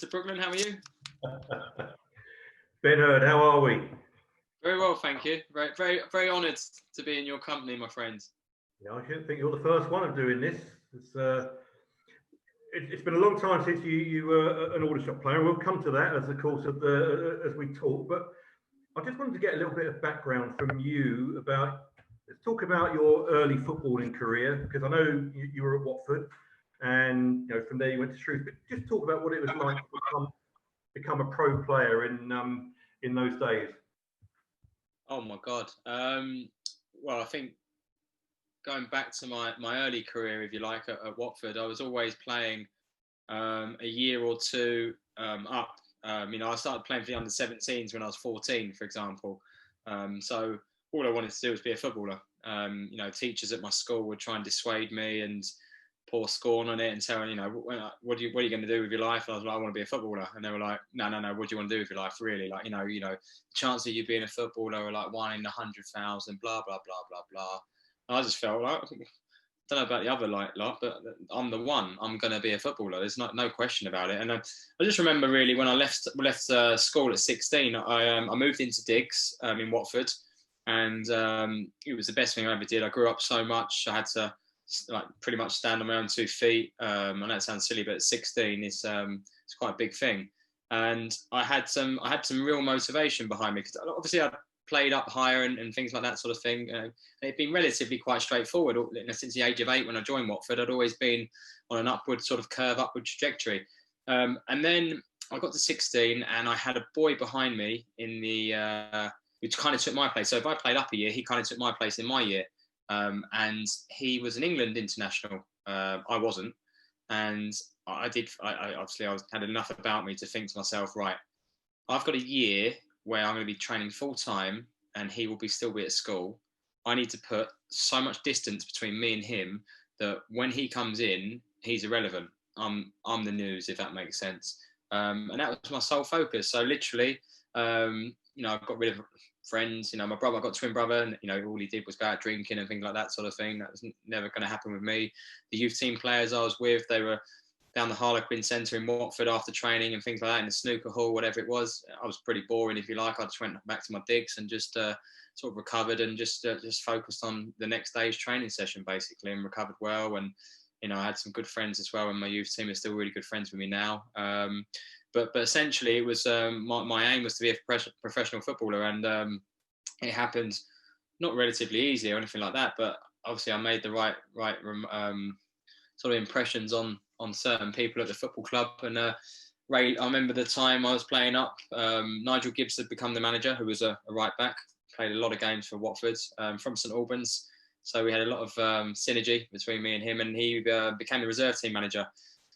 Mr. Brooklyn. How are you? Ben Hurd, how are we? Very well, thank you. Very honoured to be in your company, my friends. Yeah, I shouldn't think you're the first one of doing this. It's been a long time since you were an Aldershot player. We'll come to that as the course of as we talk. But I just wanted to get a little bit of background from you about. Let's talk about your early footballing career, because I know you were at Watford, and from there you went to Shrewsbury. Just talk about what it was like to become a pro player in those days. Oh my God. Well, I think going back to my early career, if you like, at Watford, I was always playing a year or two up. I started playing for the under-17s when I was 14, for example. So all I wanted to do was be a footballer. Teachers at my school would try and dissuade me and pour scorn on it and tell me, what are you going to do with your life? And I was like, I want to be a footballer. And they were like, no, what do you want to do with your life, really? Like, the chance of you being a footballer are like 1 in 100,000, blah, blah, blah, blah, blah. And I just felt like, I don't know about the other lot, but I'm the one. I'm going to be a footballer. There's no question about it. And I just remember really when I left school at 16, I moved into digs in Watford, and it was the best thing I ever did. I grew up so much. I had to pretty much stand on my own 2 feet. I know it sounds silly, but at 16, it's quite a big thing. And I had some real motivation behind me, because obviously I played up higher and things like that sort of thing. It'd been relatively quite straightforward. Since the age of 8 when I joined Watford, I'd always been on an upward trajectory. And then I got to 16 and I had a boy behind me which kind of took my place. So if I played up a year, he kind of took my place in my year. And he was an England international. I wasn't. And I had enough about me to think to myself, right, I've got a year where I'm going to be training full time and he will still be at school. I need to put so much distance between me and him that when he comes in, he's irrelevant. I'm the news, if that makes sense. And that was my sole focus. So literally, I got rid of friends. My brother, I got a twin brother, and all he did was go out drinking and things like that sort of thing. That was never going to happen with me. The youth team players I was with, they were down the Harlequin Centre in Watford after training and things like that, in the snooker hall, whatever it was. I was pretty boring, if you like. I just went back to my digs and just sort of recovered and just focused on the next day's training session, basically, and recovered well. And I had some good friends as well, and my youth team are still really good friends with me now. But essentially, it was my aim was to be a professional footballer, and it happened not relatively easy or anything like that. But obviously, I made the right sort of impressions on certain people at the football club. And Ray, I remember the time I was playing up. Nigel Gibbs had become the manager, who was a right back. Played a lot of games for Watford, from St Albans. So we had a lot of synergy between me and him, and he became the reserve team manager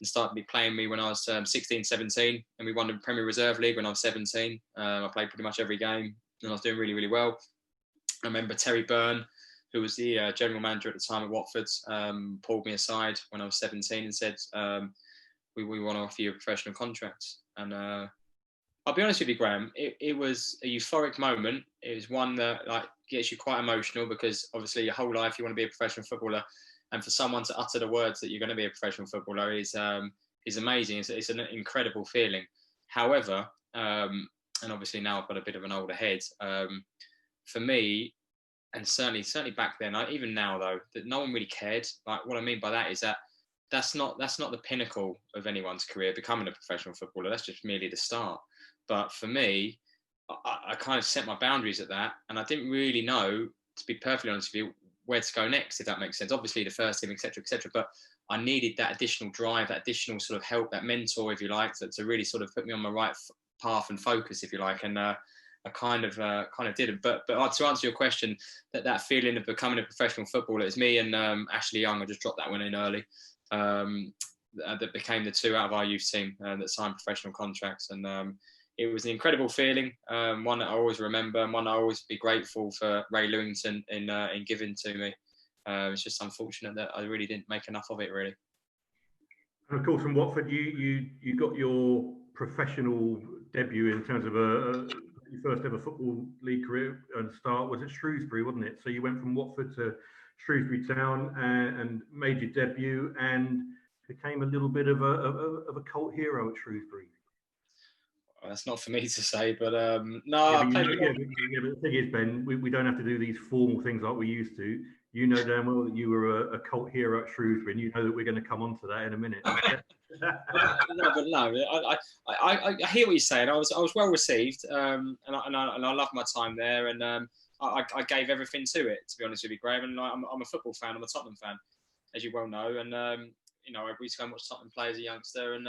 and started playing me when I was 16, 17, and we won the Premier Reserve League when I was 17. I played pretty much every game, and I was doing really, really well. I remember Terry Byrne, who was the general manager at the time at Watford, pulled me aside when I was 17 and said, we want to offer you a professional contract. And I'll be honest with you, Graham, it was a euphoric moment. It was one that gets you quite emotional, because obviously your whole life you want to be a professional footballer, and for someone to utter the words that you're going to be a professional footballer is amazing. It's an incredible feeling. However, and obviously now I've got a bit of an older head, for me, and certainly back then, even now though, that no one really cared. Like, what I mean by that is that that's not the pinnacle of anyone's career, becoming a professional footballer. That's just merely the start. But for me, I kind of set my boundaries at that, and I didn't really know, to be perfectly honest with you, where to go next, if that makes sense. Obviously the first team, etc., but I needed that additional drive, that additional sort of help, that mentor, if you like, to really sort of put me on my right path and focus, if you like. And I kind of did it. But to answer your question, that feeling of becoming a professional footballer, it's me and Ashley Young. I just dropped that one in early. That became the two out of our youth team that signed professional contracts, and it was an incredible feeling, one that I always remember, and one I always be grateful for Ray Lewington in giving to me. It's just unfortunate that I really didn't make enough of it, really. And of course, from Watford, you got your professional debut in terms of your first ever football league career and start was at Shrewsbury, wasn't it? So you went from Watford to Shrewsbury Town and made your debut and became a little bit of a cult hero at Shrewsbury. Well, that's not for me to say, but no, Yeah, I but, played. but the thing is, Ben, we don't have to do these formal things like we used to. You know damn well that you were a cult hero at Shrewsbury, and you know that we're going to come on to that in a minute. No, I hear what you're saying. I was well received, and I loved my time there, and I gave everything to it. To be honest with you, Graham, and I'm a football fan. I'm a Tottenham fan, as you well know, and you know, I used to go and watch Tottenham play as a youngster, and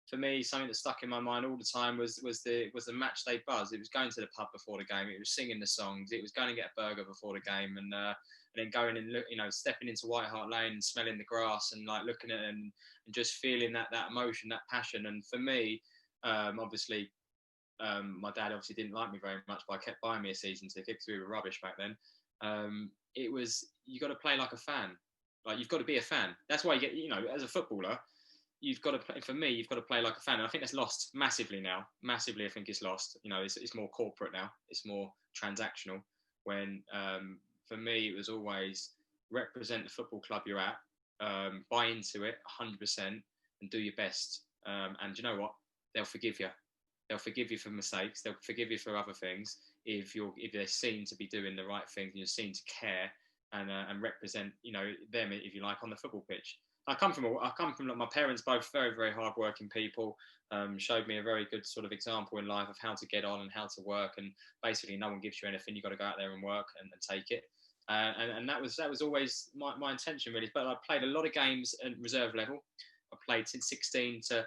for me, something that stuck in my mind all the time was the match day buzz. It was going to the pub before the game. It was singing the songs. It was going to get a burger before the game, and then going and stepping into White Hart Lane and smelling the grass and like looking at it and just feeling that emotion, that passion. And for me, obviously, my dad obviously didn't like me very much, but I kept buying me a season ticket because we were rubbish back then. It was, you got to play like a fan. Like, you've got to be a fan. That's why you get, as a footballer, you've got to play. For me, you've got to play like a fan. And I think that's lost massively now. Massively, I think it's lost. It's more corporate now. It's more transactional. When for me, it was always represent the football club you're at, buy into it 100%, and do your best. And you know what? They'll forgive you. They'll forgive you for mistakes. They'll forgive you for other things if they're seen to be doing the right things and you're seen to care and represent them, if you like, on the football pitch. I come from my parents, both very, very hard-working people. Showed me a very good sort of example in life of how to get on and how to work. And basically, no one gives you anything. You got to go out there and work and take it. And that was always my intention, really. But I played a lot of games at reserve level. I played since 16 to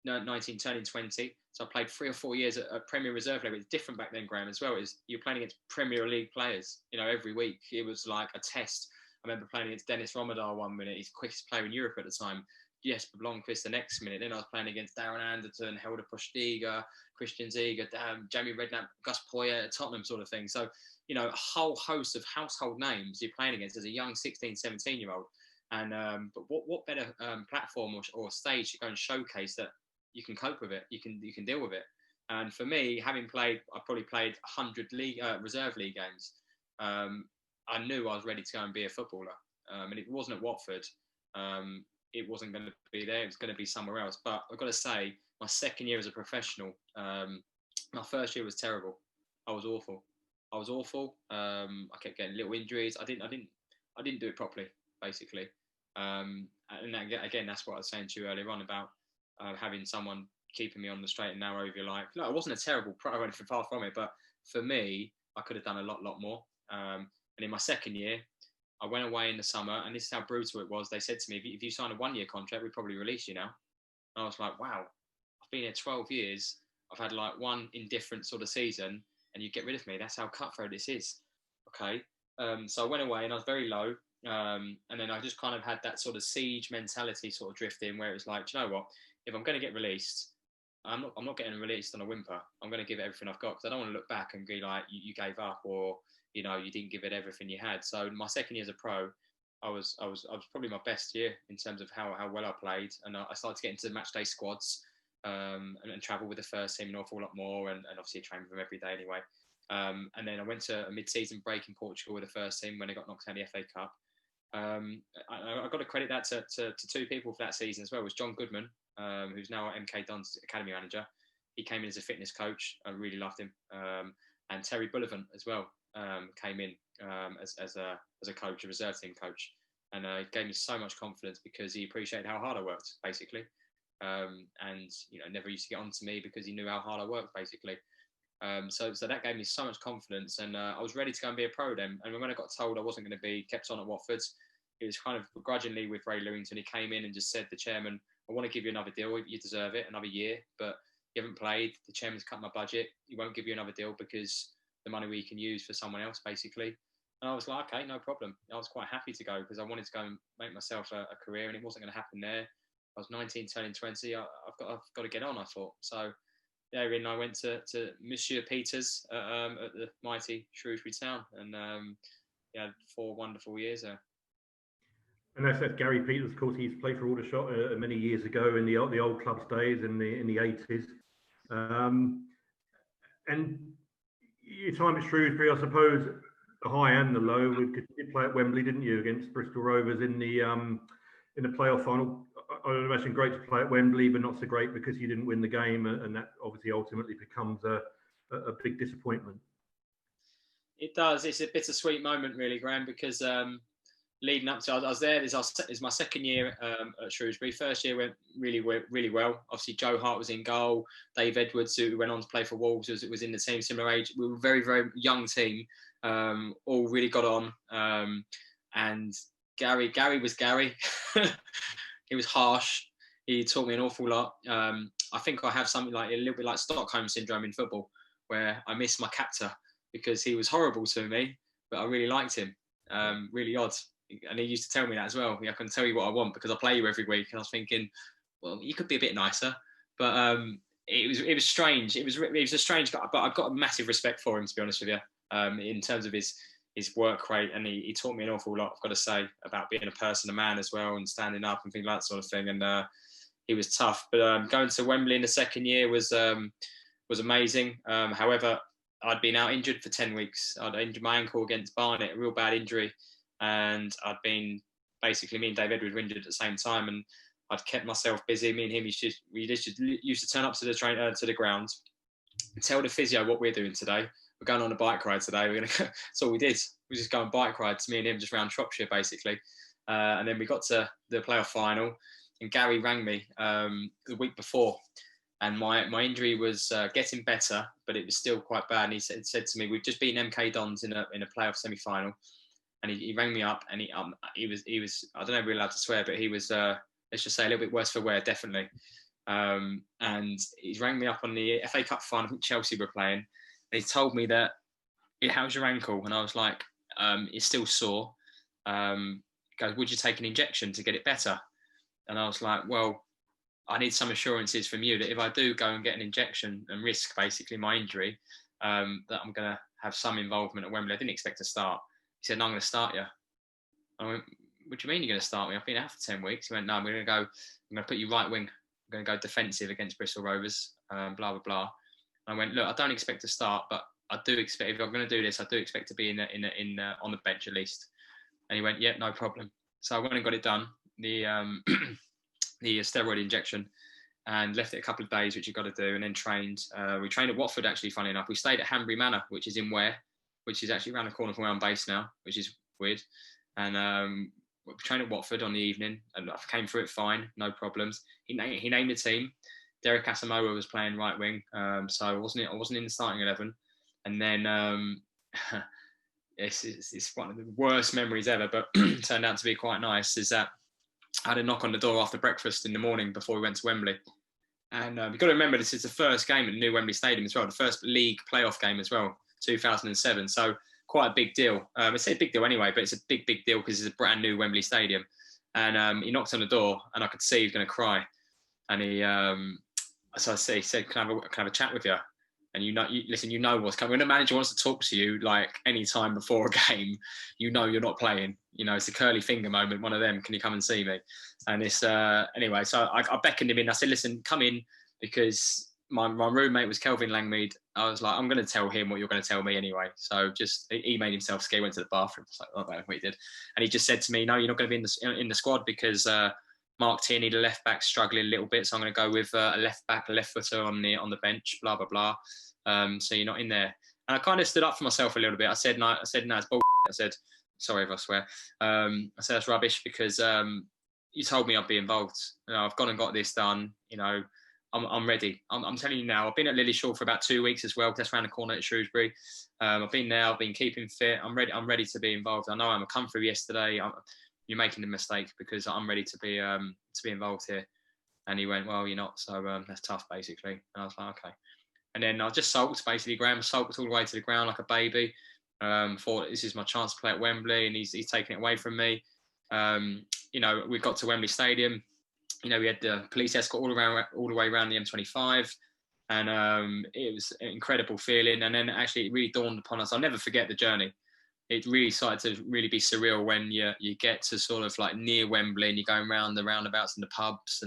19, turning 20. So I played 3 or 4 years at Premier Reserve level. It's different back then, Graham, as well. You're playing against Premier League players, every week. It was like a test. I remember playing against Dennis Romerdar 1 minute. He's the quickest player in Europe at the time. Jesper Blomqvist the next minute. Then I was playing against Darren Anderton, Helder Postiga, Christian Ziege, Jamie Redknapp, Gus Poyet at Tottenham, sort of thing. So, a whole host of household names you're playing against as a young 16, 17-year-old. And but what better platform or stage to go and showcase that you can cope with it, you can deal with it. And for me, having played, I probably played 100 reserve league games. I knew I was ready to go and be a footballer. And it wasn't at Watford. It wasn't going to be there. It was going to be somewhere else. But I've got to say, my second year as a professional, my first year was terrible. I was awful. I kept getting little injuries. I didn't do it properly, basically. And again, that's what I was saying to you earlier on about having someone keeping me on the straight and narrow, if you like. No, it wasn't a terrible pro, anything far from it. But for me, I could have done a lot more. And in my second year, I went away in the summer, and this is how brutal it was. They said to me, if you sign a 1-year contract, we'd probably release you now. And I was like, wow, I've been here 12 years. I've had like one indifferent sort of season, and you get rid of me. That's how cutthroat this is. Okay. So I went away, and I was very low. And then I just kind of had that sort of siege mentality sort of drift in, where it was like, do you know what? If I'm going to get released, I'm not getting released on a whimper. I'm going to give it everything I've got, because I don't want to look back and be like, you gave up, or you didn't give it everything you had. So my second year as a pro, I was probably my best year in terms of how well I played, and I started to get into the match day squads and travel with the first team an awful lot more, and obviously train with them every day anyway. And then I went to a mid-season break in Portugal with the first team when they got knocked out of the FA Cup. I got to credit that to two people for that season as well. It was John Goodman, who's now MK Dons academy manager. He came in as a fitness coach. I really loved him. And Terry Bullivant as well came in as a coach, a reserve team coach, and it gave me so much confidence because he appreciated how hard I worked, basically. And never used to get on to me because he knew how hard I worked, basically. So that gave me so much confidence, and I was ready to go and be a pro then. And when I got told I wasn't going to be kept on at Watford, it was kind of begrudgingly with Ray Lewington. He came in and just said, the chairman, I want to give you another deal. You deserve it, another year, but you haven't played. The chairman's cut my budget. He won't give you another deal because the money we can use for someone else, basically. And I was like, okay, no problem. I was quite happy to go because I wanted to go and make myself a career, and it wasn't going to happen there. I was 19, turning 20. I've got to get on, I thought. So therein I went to Monsieur Peters at the mighty Shrewsbury Town, and had 4 wonderful years there. And that's Gary Peters, of course. He's played for Aldershot many years ago in the old clubs days in the 80s. And your time at Shrewsbury, I suppose, the high and the low. You did play at Wembley, didn't you, against Bristol Rovers in the playoff final? I would imagine great to play at Wembley, but not so great because you didn't win the game, and that obviously ultimately becomes a big disappointment. It does. It's a bittersweet moment, really, Graham, because leading up to, I was there. It's my second year at Shrewsbury. First year went really well. Obviously, Joe Hart was in goal. Dave Edwards, who went on to play for Wolves, was in the team, similar age. We were a very, very young team. All really got on. And Gary was Gary. He was harsh. He taught me an awful lot. I think I have something like a little bit like Stockholm syndrome in football, where I miss my captor because he was horrible to me, but I really liked him. Really odd. And he used to tell me that as well. I can tell you what I want because I play you every week. And I was thinking, well, you could be a bit nicer. But it was strange. It was a strange guy, but I've got a massive respect for him, to be honest with you, in terms of his work rate. And he taught me an awful lot, I've got to say, about being a person, a man as well, and standing up and things like that sort of thing. And he was tough. But going to Wembley in the second year was amazing. However, I'd been out injured for 10 weeks. I'd injured my ankle against Barnet, a real bad injury. And I'd been, basically, me and Dave Edwards were injured at the same time. And I'd kept myself busy. Me and him used to turn up to the ground and tell the physio what we're doing today. We're going on a bike ride today. That's all we did. We just go on bike rides, me and him, just around Shropshire, basically. And then we got to the playoff final. And Gary rang me the week before. And my injury was getting better, but it was still quite bad. And he said to me, "We've just beaten MK Dons in a playoff semi-final." And he rang me up, and he was I don't know if we're allowed to swear, but he was let's just say a little bit worse for wear, definitely. And he rang me up on the FA Cup final. I think Chelsea were playing, and he told me that, "How's your ankle?" And I was like, "It's still sore." Goes, "Would you take an injection to get it better?" And I was like, "Well, I need some assurances from you that if I do go and get an injection and risk basically my injury, that I'm going to have some involvement at Wembley." I didn't expect to start. He said, "No, I'm going to start you." I went, "What do you mean you're going to start me? I've been out for 10 weeks. He went, "No, I'm going to put you right wing. I'm going to go defensive against Bristol Rovers, blah, blah, blah." And I went, "Look, I don't expect to start, but I do expect, if I'm going to do this, I do expect to be on the bench at least." And he went, "Yeah, no problem." So I went and got it done. The steroid injection, and left it a couple of days, which you've got to do, and then trained. We trained at Watford, actually, funny enough. We stayed at Hanbury Manor, which is in Ware, which is actually around the corner from where I'm based now, which is weird. And we trained at Watford on the evening, and I came through it fine, no problems. He named the team. Derek Asamoah was playing right wing, so I wasn't in the starting 11. And then it's one of the worst memories ever, but turned out to be quite nice, is that I had a knock on the door after breakfast in the morning before we went to Wembley. And you've got to remember, this is the first game at the new Wembley Stadium as well, the first league playoff game as well, 2007. So quite a big deal. It's a big deal anyway, but it's a big deal because it's a brand new Wembley Stadium. And he knocked on the door, and I could see he was going to cry. And so he said, can I have a chat with you? And listen, you know what's coming. When a manager wants to talk to you, like any time before a game, you know you're not playing. It's a curly finger moment, one of them. Can you come and see me? And it's anyway. So I beckoned him in. I said, "Listen, come in," because my roommate was Kelvin Langmead. I was like, "I'm going to tell him what you're going to tell me anyway." So just he made himself scared. Went to the bathroom. I was like, "Oh, no, what he did," and he just said to me, "No, you're not going to be in the squad because Mark Tierney, the left back, struggling a little bit. So I'm going to go with a left back, a left footer on the bench. Blah blah blah. So you're not in there." And I kind of stood up for myself a little bit. I said, "No, it's bull." I said, "Sorry if I swear." I said, "That's rubbish because you told me I'd be involved. I've gone and got this done. I'm ready. I'm telling you now. I've been at Lillishall for about 2 weeks as well. That's around the corner at Shrewsbury. I've been there. I've been keeping fit. I'm ready. I'm ready to be involved. I know I'm a come through yesterday. You're making a mistake because I'm ready to be involved here." And he went, "Well, you're not. So that's tough, basically." And I was like, "Okay." And then I just sulked, basically. Graham sulked all the way to the ground like a baby. Thought this is my chance to play at Wembley, and he's taking it away from me. We got to Wembley Stadium. We had the police escort all the way around the M25, and it was an incredible feeling. And then actually, it really dawned upon us. I'll never forget the journey. It really started to really be surreal when you get to sort of like near Wembley, and you're going around the roundabouts and the pubs,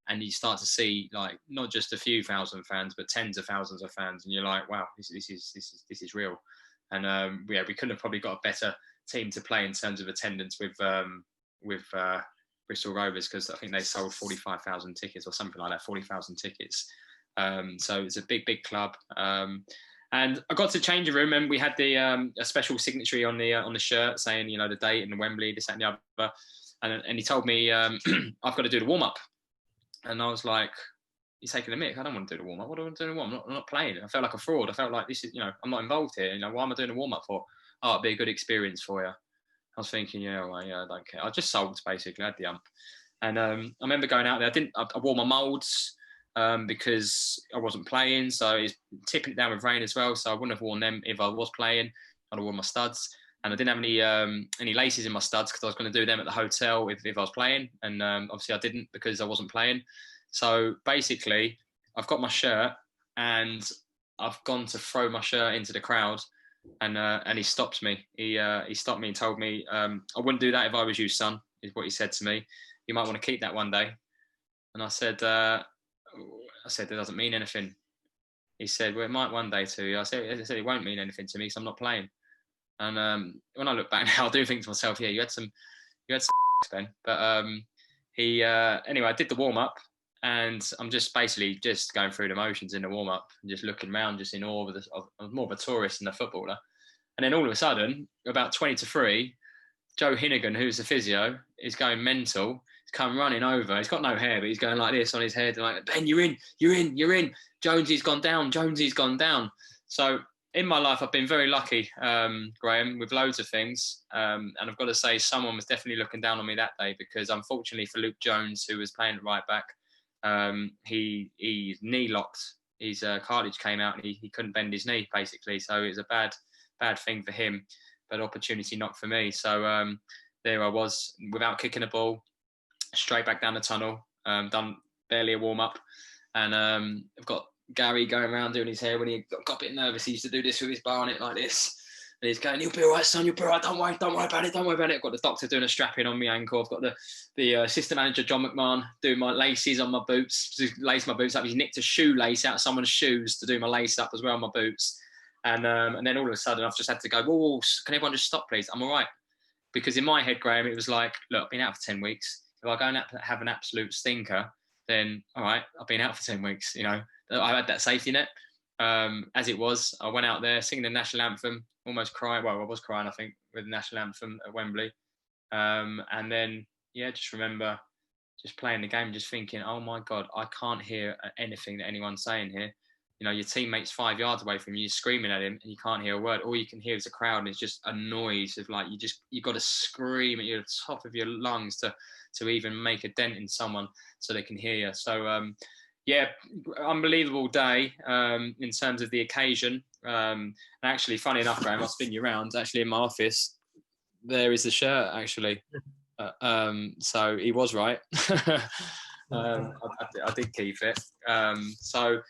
and you start to see like not just a few thousand fans, but tens of thousands of fans, and you're like, "Wow, this is real." And we couldn't have probably got a better team to play in terms of attendance with Bristol Rovers, because I think they sold 45,000 tickets or something like that, 40,000 tickets. So it's a big club. And I got to the changing room, and we had the a special signatory on the shirt saying, the date and the Wembley, this, that, and the other. And he told me I've got to do the warm up, and I was like, "You're taking a mick. I don't want to do the warm up. What do I want to do the warm up? I'm not playing." I felt like a fraud. I felt like this is, I'm not involved here. Why am I doing the warm up for? Oh, it'd be a good experience for you. I was thinking, I don't care. I just sold basically. I had the ump, and I remember going out there. I wore my moulds. Because I wasn't playing, so it's tipping it down with rain as well. So I wouldn't have worn them if I was playing. I'd have worn my studs, and I didn't have any laces in my studs because I was going to do them at the hotel if I was playing, and obviously I didn't because I wasn't playing. So basically, I've got my shirt, and I've gone to throw my shirt into the crowd, and he stopped me. He stopped me and told me I wouldn't do that if I was you, son. Is what he said to me. You might want to keep that one day. And I said, it doesn't mean anything. He said, well, it might one day to you. I said, it won't mean anything to me because I'm not playing. And when I look back now, I do think to myself, yeah, you had some Ben. But anyway, I did the warm up, and I'm just basically just going through the motions in the warm up and just looking around, just in awe of I was more of a tourist than a footballer. And then all of a sudden, about 20-3, Joe Hinnigan, who's the physio, is going mental. He's come running over. He's got no hair, but he's going like this on his head. And like, Ben, you're in. Jonesy's gone down. So in my life, I've been very lucky, Graham, with loads of things. And I've got to say, someone was definitely looking down on me that day because unfortunately for Luke Jones, who was playing at right back, he's knee locked. His cartilage came out and he couldn't bend his knee, basically. So it was a bad thing for him, but opportunity not for me. So there I was, without kicking a ball, straight back down the tunnel, done barely a warm-up. And I've got Gary going around doing his hair. When he got a bit nervous, he used to do this with his bar on it like this. And he's going, you'll be all right, son, you'll be all right, don't worry about it. I've got the doctor doing a strap-in on my ankle. I've got the assistant manager, John McMahon, doing my laces on my boots, to lace my boots up. He's nicked a shoelace out of someone's shoes to do my lace up as well on my boots. And then all of a sudden, I've just had to go, whoa, can everyone just stop, please? I'm all right. Because in my head, Graham, it was like, look, I've been out for 10 weeks. If I go and have an absolute stinker, then, all right, I've been out for 10 weeks. I had that safety net. As it was, I went out there singing the national anthem, almost crying. Well, I was crying, I think, with the national anthem at Wembley. And then, just remember just playing the game, just thinking, oh, my God, I can't hear anything that anyone's saying here. Your teammate's 5 yards away from you, screaming at him, and you can't hear a word. All you can hear is a crowd, and it's just a noise of like you've got to scream at the top of your lungs to even make a dent in someone so they can hear you. So unbelievable day in terms of the occasion. And actually, funny enough, Graham, I'll spin you around. Actually, in my office, there is the shirt. Actually, so he was right. I did keep it. So.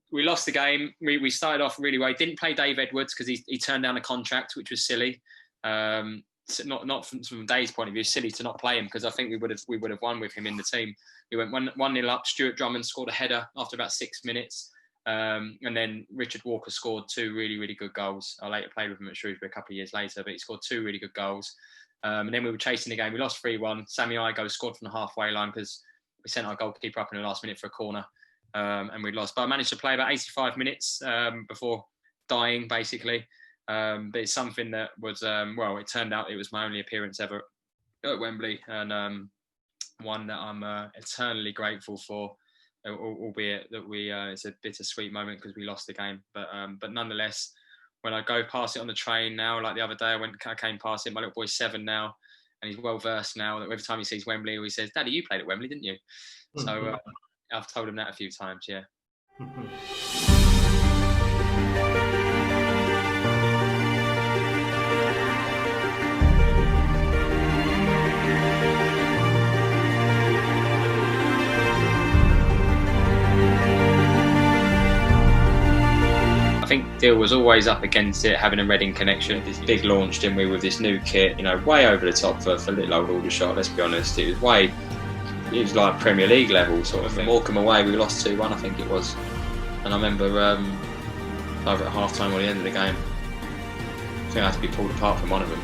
We lost the game. We started off really well. Didn't play Dave Edwards because he turned down a contract, which was silly. Not from Dave's point of view, silly to not play him because I think we would have won with him in the team. We went 1-0 up. Stuart Drummond scored a header after about 6 minutes, and then Richard Walker scored 2 really, really good goals. I later played with him at Shrewsbury a couple of years later, but he scored 2 really good goals. And then we were chasing the game. We lost 3-1. Sammy Igo scored from the halfway line because we sent our goalkeeper up in the last minute for a corner. And we lost. But I managed to play about 85 minutes before dying, basically. But it's something that was, it turned out it was my only appearance ever at Wembley, and one that I'm eternally grateful for, albeit that it's a bittersweet moment because we lost the game. But nonetheless, when I go past it on the train now, like the other day, I came past it. My little boy's 7 now, and he's well versed now. That every time he sees Wembley, he says, "Daddy, you played at Wembley, didn't you?" Mm-hmm. So I've told him that a few times. Yeah. I think Dill was always up against it, having a Reading connection. This big launch, didn't we, with this new kit, way over the top for little old Aldershot, let's be honest. It was like Premier League level sort of thing. Morecambe away, we lost 2-1, I think it was. And I remember either at half time or the end of the game, I think I had to be pulled apart from one of them.